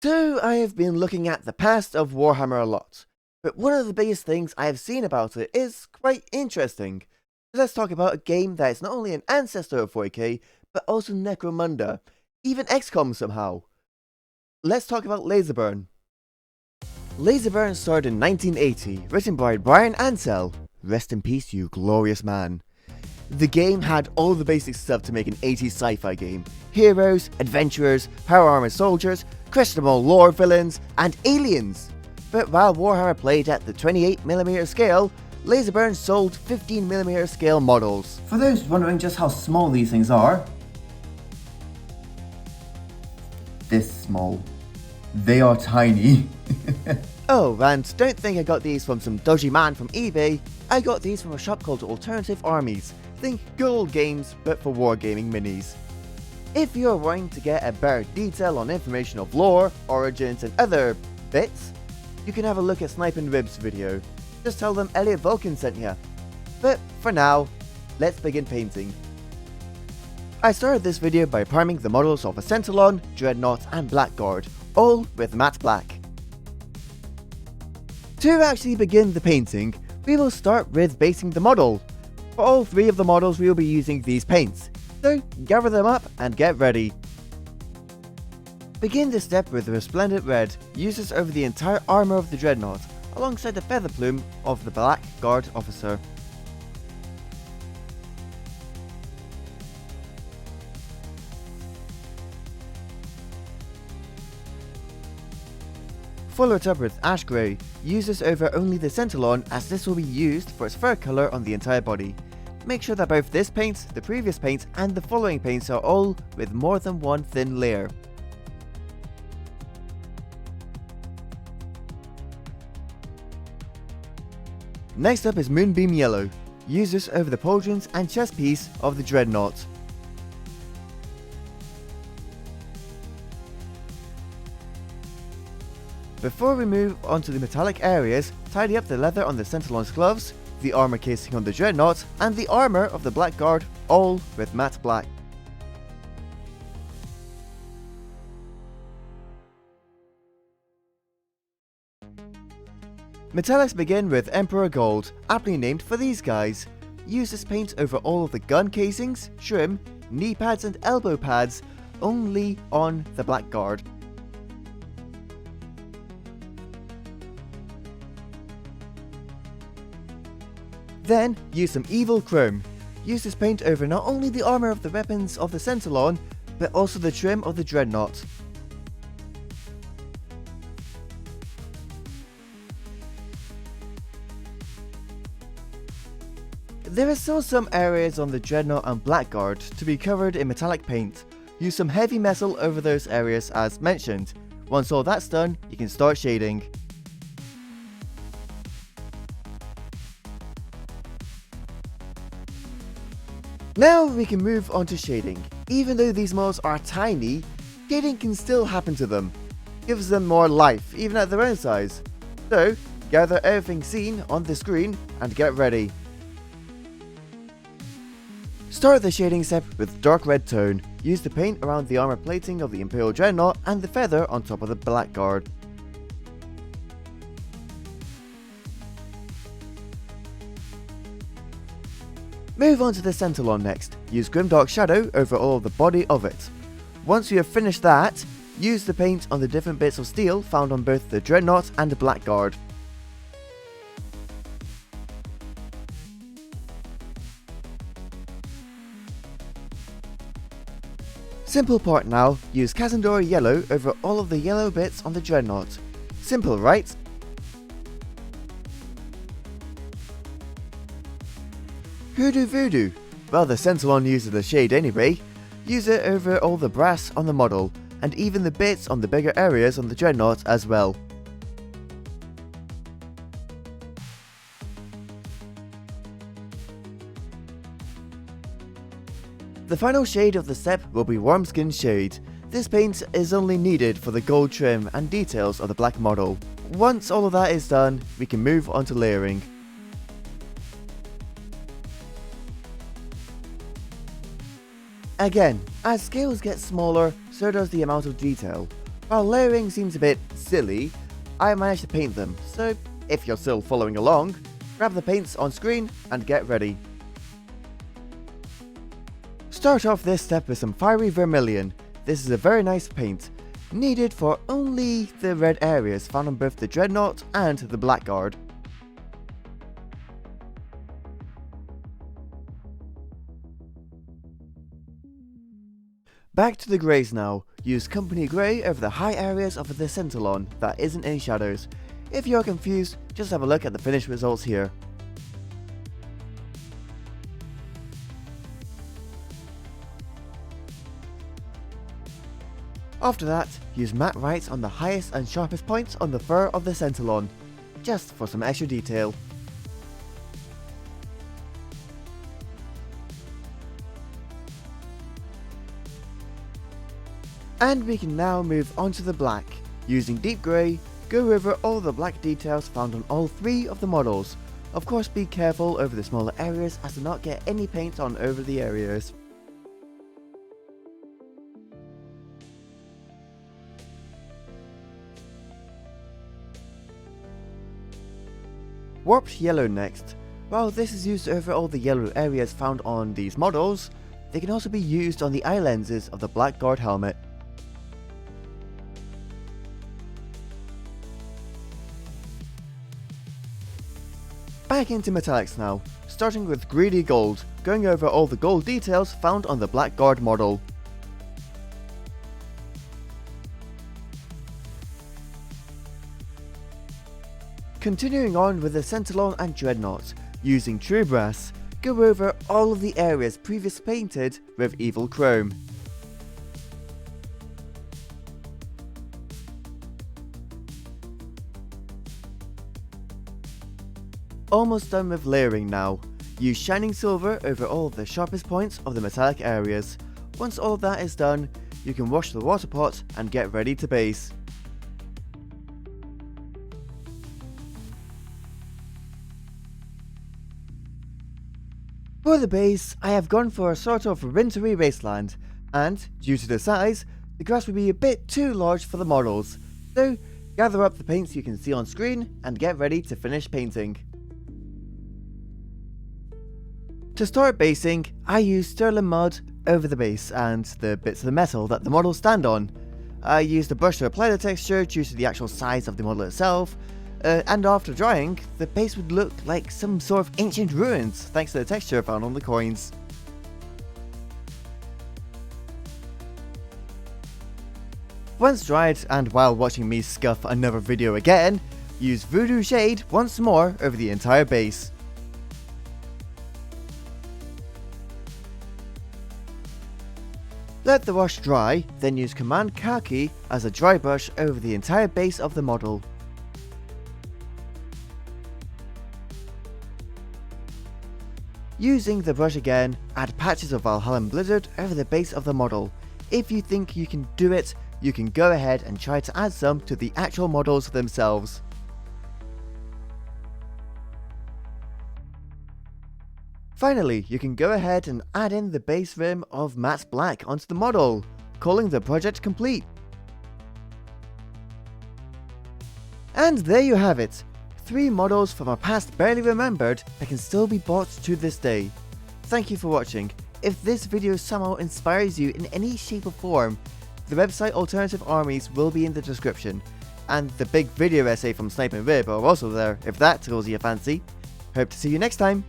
So I have been looking at the past of Warhammer a lot, but one of the biggest things I have seen about it is quite interesting. Let's talk about a game that is not only an ancestor of 40k, but also Necromunda, even XCOM somehow. Let's talk about LASERBURN. LASERBURN started in 1980, written by Brian Ansell. Rest in peace, you glorious man. The game had all the basic stuff to make an 80s sci-fi game. Heroes, adventurers, power armored soldiers, questionable lore villains, and aliens. But while Warhammer played at the 28mm scale, LASERBURN sold 15mm scale models. For those wondering just how small these things are, this small. They are tiny. Oh, and don't think I got these from some dodgy man from eBay. I got these from a shop called Alternative Armies. Think good old games, but for wargaming minis. If you're wanting to get a better detail on information of lore, origins, and other bits, you can have a look at Snipe and Ribs video. Just tell them Elliot Vulcan sent ya. But for now, let's begin painting. I started this video by priming the models of a Centilon, Dreadnought, and Blackguard, all with matte black. To actually begin the painting, we will start with basing the model. For all three of the models we will be using these paints, so gather them up and get ready. Begin this step with the resplendent red, use this over the entire armour of the Dreadnought, alongside the feather plume of the Blackguard officer. Follow it up with ash grey, use this over only the Centilon as this will be used for its fur colour on the entire body. Make sure that both this paint, the previous paint, and the following paints are all with more than one thin layer. Next up is Moonbeam Yellow. Use this over the pauldrons and chest piece of the Dreadnought. Before we move on to the metallic areas, tidy up the leather on the Centilon's gloves, the armor casing on the Dreadnought, and the armor of the Blackguard, all with matte black. Metallics begin with Emperor Gold, aptly named for these guys. Use this paint over all of the gun casings, trim, knee pads and elbow pads, only on the Blackguard. Then, use some Evil Chrome. Use this paint over not only the armour of the weapons of the Centilon, but also the trim of the Dreadnought. There are still some areas on the Dreadnought and Blackguard to be covered in metallic paint. Use some heavy metal over those areas as mentioned. Once all that's done, you can start shading. Now we can move on to shading. Even though these models are tiny, shading can still happen to them. Gives them more life, even at their own size. So, gather everything seen on the screen and get ready. Start the shading step with dark red tone. Use the paint around the armor plating of the Imperial Dreadnought and the feather on top of the Blackguard. Move on to the Centilon next. Use Grimdark Shadow over all of the body of it. Once you have finished that, use the paint on the different bits of steel found on both the Dreadnought and the Blackguard. Simple part now, use Kazandora Yellow over all of the yellow bits on the Dreadnought. Simple, right? Hoodoo Voodoo. Well, the Centilon uses the shade anyway. Use it over all the brass on the model, and even the bits on the bigger areas on the Dreadnought as well. The final shade of the step will be Wormskin Shade. This paint is only needed for the gold trim and details of the black model. Once all of that is done, we can move on to layering. Again, as scales get smaller, so does the amount of detail. While layering seems a bit silly, I managed to paint them, so if you're still following along, grab the paints on screen and get ready. Start off this step with some fiery vermilion. This is a very nice paint, needed for only the red areas found on both the Dreadnought and the Blackguard. Back to the greys now. Use company grey over the high areas of the Centilon that isn't in shadows. If you're confused, just have a look at the finished results here. After that, use matte whites on the highest and sharpest points on the fur of the Centilon, just for some extra detail. And we can now move on to the black. Using deep grey, go over all the black details found on all 3 of the models. Of course, be careful over the smaller areas as to not get any paint on over the areas. Warped yellow next. While this is used over all the yellow areas found on these models, they can also be used on the eye lenses of the Blackguard helmet. Back into metallics now, starting with greedy gold, going over all the gold details found on the Blackguard model. Continuing on with the Centilon and Dreadnought, using true brass, go over all of the areas previously painted with evil chrome. Almost done with layering now. Use shining silver over all of the sharpest points of the metallic areas. Once all of that is done, you can wash the water pot and get ready to base. For the base, I have gone for a sort of wintry wasteland, and due to the size, the grass would be a bit too large for the models, so gather up the paints you can see on screen and get ready to finish painting. To start basing, I use sterling mud over the base and the bits of the metal that the models stand on. I used a brush to apply the texture due to the actual size of the model itself, and after drying, the base would look like some sort of ancient ruins thanks to the texture found on the coins. Once dried, and while watching me scuff another video again, use Voodoo Shade once more over the entire base. Let the wash dry, then use Command Khaki as a dry brush over the entire base of the model. Using the brush again, add patches of Valhalla Blizzard over the base of the model. If you think you can do it, you can go ahead and try to add some to the actual models themselves. Finally, you can go ahead and add in the base rim of matte black onto the model, calling the project complete. And there you have it, 3 models from a past barely remembered that can still be bought to this day. Thank you for watching. If this video somehow inspires you in any shape or form, the website Alternative Armies will be in the description, and the big video essay from Snipe and Rib are also there if that tickles your fancy. Hope to see you next time.